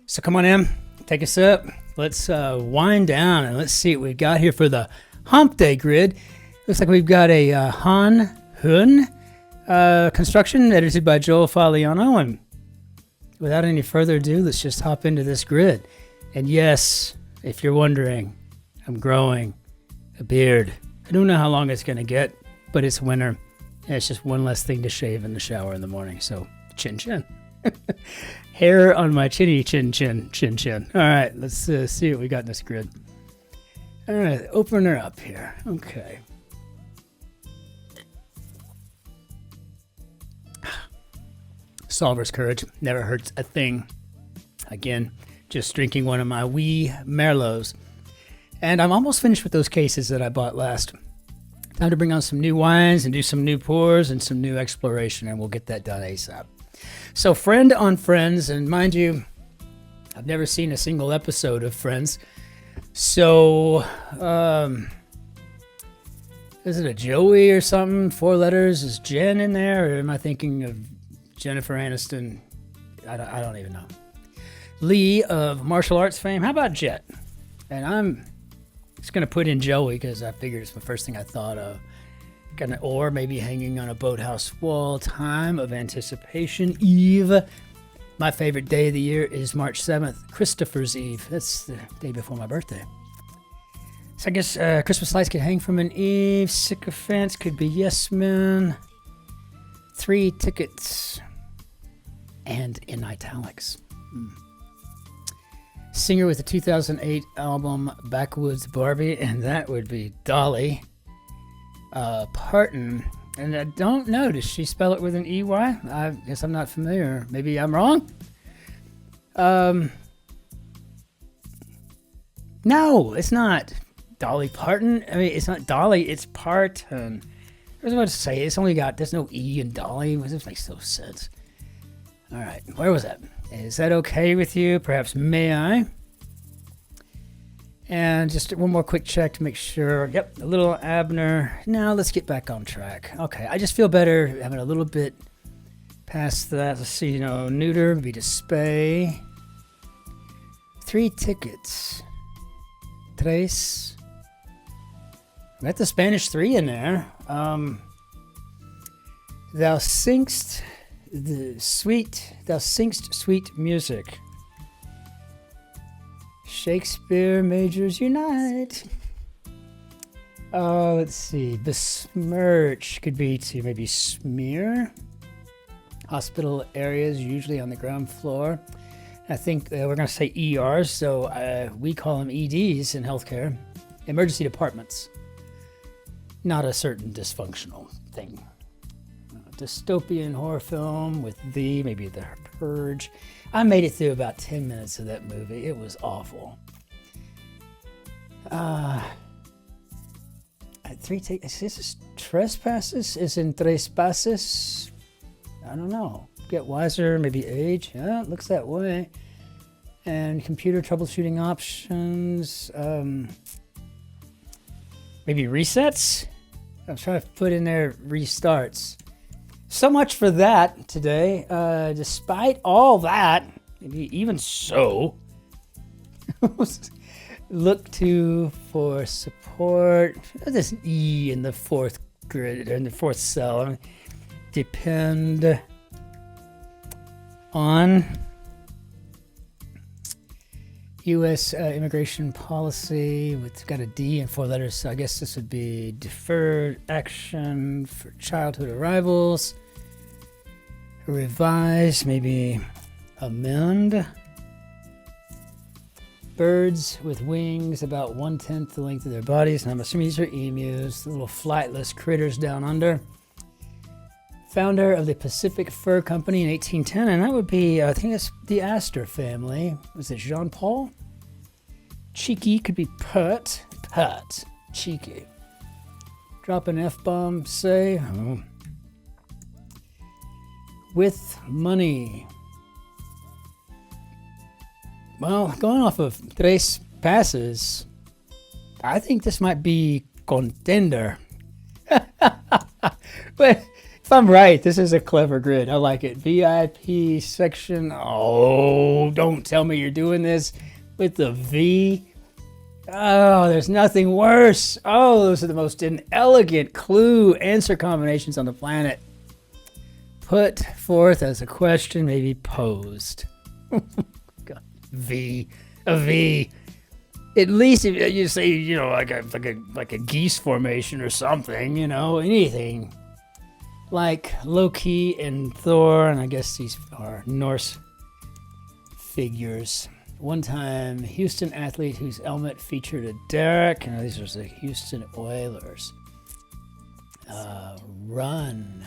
So come on in, take a sip. Let's wind down and let's see what we've got here for the Hump Day grid. Looks like we've got a Han Hun construction edited by Joel Faliano. And without any further ado, let's just hop into this grid. And yes, if you're wondering, I'm growing a beard. I don't know how long it's going to get, but it's winter. And it's just one less thing to shave in the shower in the morning. So chin-chin. Hair on my chinny chin-chin, chin-chin. All right, let's see what we got in this grid. All right, open her up here. Okay. Solver's Courage never hurts a thing. Again, just drinking one of my wee Merlots. And I'm almost finished with those cases that I bought last. Time to bring on some new wines and do some new pours and some new exploration, and we'll get that done ASAP. So Friend on Friends, and mind you, I've never seen a single episode of Friends. So, is it a Joey or something? 4 letters? Is Jen in there? Or am I thinking of Jennifer Aniston? I don't even know. Lee of martial arts fame. How about Jet? And I'm just going to put in Joey because I figured it's the first thing I thought of. Or maybe hanging on a boathouse wall. Time of anticipation. Eve. My favorite day of the year is March 7th. Christopher's Eve. That's the day before my birthday. So I guess Christmas lights could hang from an Eve. Sycophants could be Yes Men. 3 tickets. And in italics. Singer with the 2008 album Backwoods Barbie. And that would be Dolly Parton. And I don't know, does she spell it with an EY? I guess I'm not familiar. Maybe I'm wrong. No, it's not Dolly Parton. I mean, it's not Dolly, it's Parton. I was about to say, there's no E in Dolly. This makes no sense. All right, where was that? Is that okay with you? Perhaps may I? And just one more quick check to make sure. Yep, a little Abner. Now let's get back on track. Okay, I just feel better having a little bit past that. Let's see, neuter would be to spay. 3 tickets. Tres. Got the Spanish 3 in there. Thou singst sweet music. Shakespeare Majors Unite. Let's see. Besmirch could be to maybe smear. Hospital areas usually on the ground floor. I think we're going to say ERs, so we call them EDs in healthcare. Emergency departments. Not a certain dysfunctional thing. Dystopian horror film with maybe The Purge. I made it through about 10 minutes of that movie. It was awful. 3 tickets. Is this trespasses? Is in trespasses? I don't know. Get wiser, maybe age. Yeah, it looks that way. And computer troubleshooting options. Maybe resets? I'm trying to put in there restarts. So much for that today. Despite all that, maybe even so, look for support. There's an E in the 4th grid, or in the 4th cell. Depend on U.S. immigration policy. It's got a D and 4 letters, so I guess this would be deferred action for childhood arrivals. Revise, maybe amend. Birds with wings about 1/10 the length of their bodies, and I'm assuming these are emus, the little flightless critters down under. Founder of the Pacific Fur Company in 1810, and that would be, I think that's the Astor family. Was it Jean Paul? Cheeky could be put. Cheeky. Drop an F-bomb, say. Oh. With money. Well, going off of tres passes, I think this might be contender. But If I'm right, this is a clever grid. I like it. VIP section. Oh, don't tell me you're doing this with the V. Oh, there's nothing worse. Oh, those are the most inelegant clue answer combinations on the planet. Put forth as a question, maybe posed. God. V. A V. At least if you say, you know, like a geese formation or something, you know, anything. Like Loki and Thor, and I guess these are Norse figures. One time, Houston athlete whose helmet featured a derrick. And these are the Houston Oilers. Run.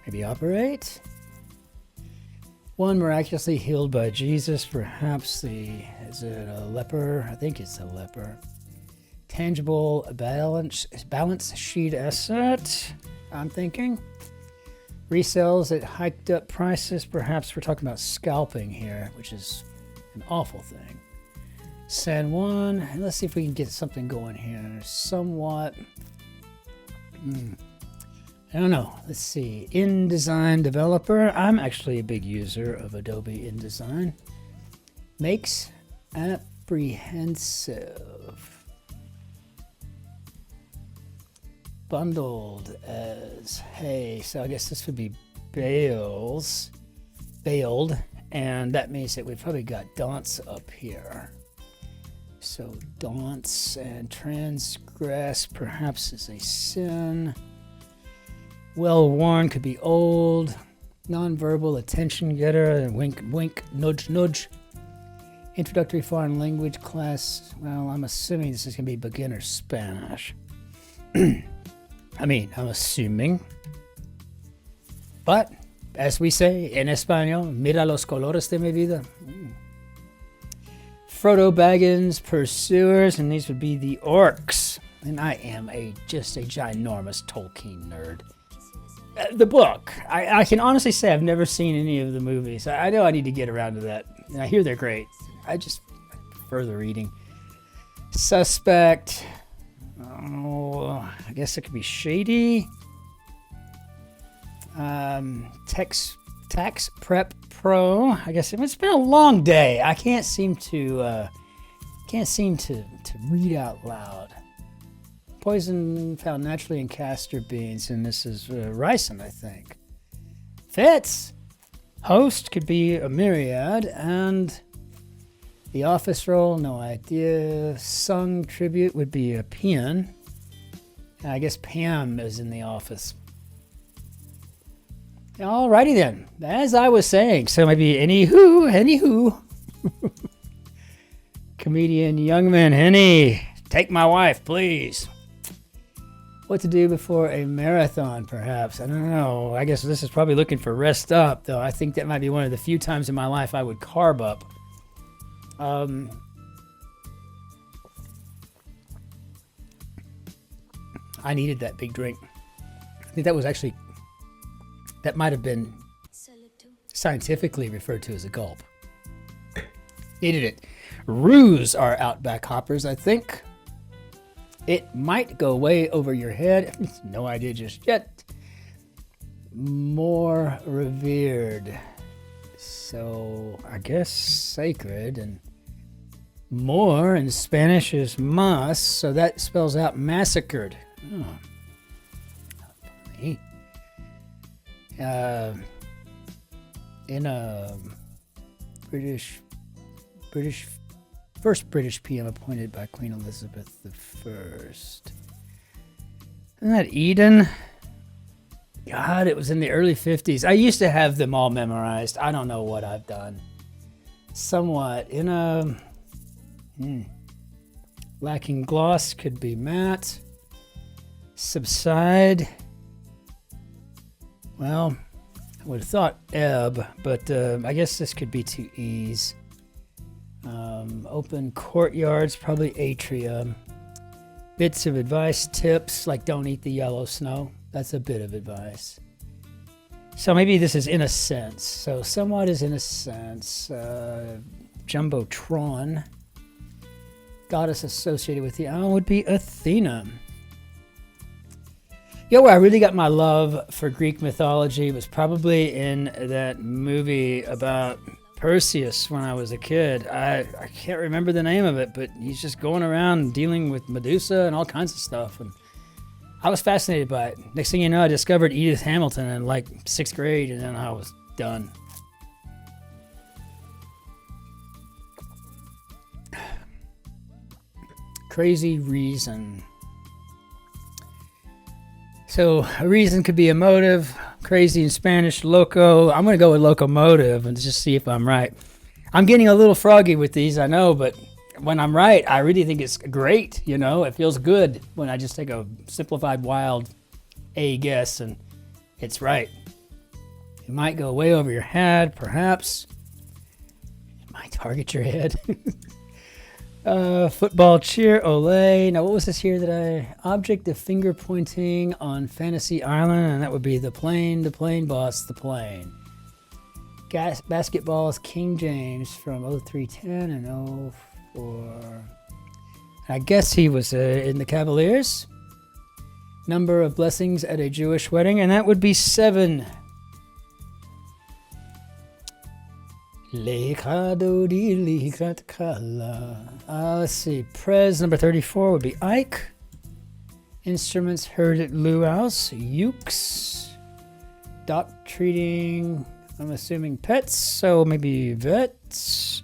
Maybe operate. One miraculously healed by Jesus. Perhaps is it a leper? I think it's a leper. Tangible balance sheet asset. I'm thinking. Resells at hiked up prices. Perhaps we're talking about scalping here, which is an awful thing. San Juan. And let's see if we can get something going here. Somewhat. I don't know. Let's see. InDesign developer. I'm actually a big user of Adobe InDesign. Makes apprehensive. Bundled as hay. So I guess this would be bailed. And that means that we've probably got dance up here. So dance and transgress perhaps is a sin. Well worn could be old. Nonverbal attention getter. Wink, wink, nudge, nudge. Introductory foreign language class. Well, I'm assuming this is going to be beginner Spanish. I'm assuming. But, as we say in Espanol, mira los colores de mi vida. Frodo Baggins, pursuers, and these would be the orcs. And I am just a ginormous Tolkien nerd. The book. I can honestly say I've never seen any of the movies. I know I need to get around to that. And I hear they're great. I prefer the reading. Suspect. Oh, I guess it could be shady. Tax prep pro. I guess it's been a long day. I can't seem to read out loud. Poison found naturally in castor beans, and this is ricin, I think. Fits. Host could be a myriad, and the office role, no idea. Sung tribute would be a peon. I guess Pam is in the office. Alrighty then. As I was saying, so maybe anywho. Comedian Youngman Henny, take my wife, please. What to do before a marathon, perhaps. I don't know. I guess this is probably looking for rest up, though. I think that might be one of the few times in my life I would carb up. I needed that big drink. I think that might have been scientifically referred to as a gulp. Needed it. Roos are Outback hoppers, I think. It might go way over your head. No idea just yet. More revered. So I guess sacred, and more in Spanish is mas, so that spells out massacred. Oh. Funny. In a first British PM appointed by Queen Elizabeth I. Isn't that Eden? God, it was in the early 50s. I used to have them all memorized. I don't know what I've done. Somewhat. In a... Lacking gloss could be matte. Subside. Well, I would have thought ebb, but I guess this could be to ease. Open courtyards, probably atrium. Bits of advice, tips, like don't eat the yellow snow. That's a bit of advice. So maybe this is in a sense. So somewhat is in a sense. Jumbotron. Goddess associated with the owl would be Athena. You know where I really got my love for Greek mythology was probably in that movie about Perseus when I was a kid. I can't remember the name of it, but he's just going around dealing with Medusa and all kinds of stuff. And I was fascinated by it. Next thing you know, I discovered Edith Hamilton in like 6th grade, and then I was done. Crazy reason. So a reason could be a motive. Crazy in Spanish, loco. I'm going to go with locomotive and just see if I'm right. I'm getting a little froggy with these, I know, but when I'm right, I really think it's great. You know, it feels good when I just take a simplified, wild A guess and it's right. It might go way over your head, perhaps. It might target your head. Football cheer, ole. Now, what was this here object of finger pointing on Fantasy Island, and that would be the plane boss, the plane. Basketball is King James from 0310 and 04. I guess he was in the Cavaliers. Number of blessings at a Jewish wedding, and that would be 7. Let's see. Prez number 34 would be Ike. Instruments heard at luau's. Ukes. Doc treating, I'm assuming pets, so maybe vets.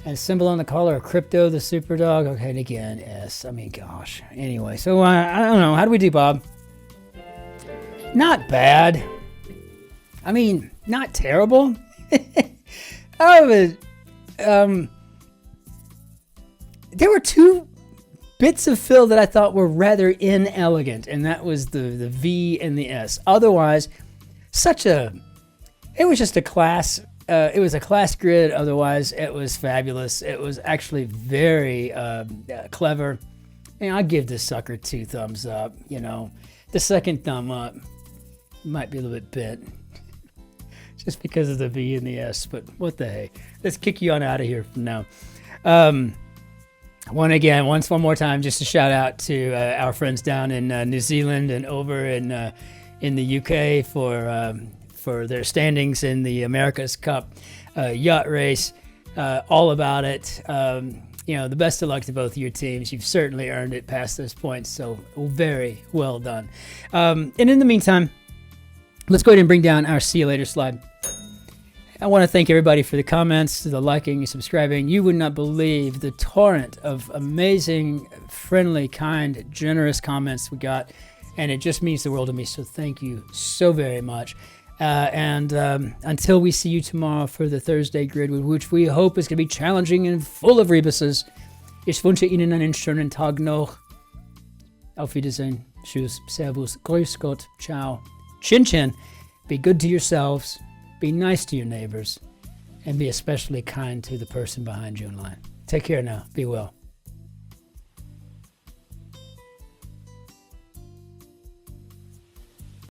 And symbol on the collar, crypto, the super dog. Okay, and again, S. I mean, gosh. Anyway, so I don't know. How do we do, Bob? Not bad. I mean, not terrible. There were 2 bits of fill that I thought were rather inelegant, and that was the V and the S. Otherwise, it was just a class. It was a class grid. Otherwise, it was fabulous. It was actually very clever. And I'll give this sucker 2 thumbs up. You know, the second thumb up might be a little bit bent. Just because of the V and the S, but what the hey. Let's kick you on out of here from now. One more time, just a shout out to our friends down in New Zealand and over in the UK for their standings in the America's Cup yacht race. All about it. The best of luck to both of your teams. You've certainly earned it past this point, so very well done. And in the meantime, let's go ahead and bring down our see you later slide. I want to thank everybody for the comments, the liking, and subscribing. You would not believe the torrent of amazing, friendly, kind, generous comments we got, and it just means the world to me, so thank you so very much. And until we see you tomorrow for the Thursday grid, which we hope is going to be challenging and full of rebuses, ich wünsche Ihnen einen schönen Tag noch. Auf Wiedersehen. Tschüss. Servus. Grüß Gott. Ciao. Cin-Cin. Be good to yourselves, be nice to your neighbors, and be especially kind to the person behind you in line. Take care now. Be well.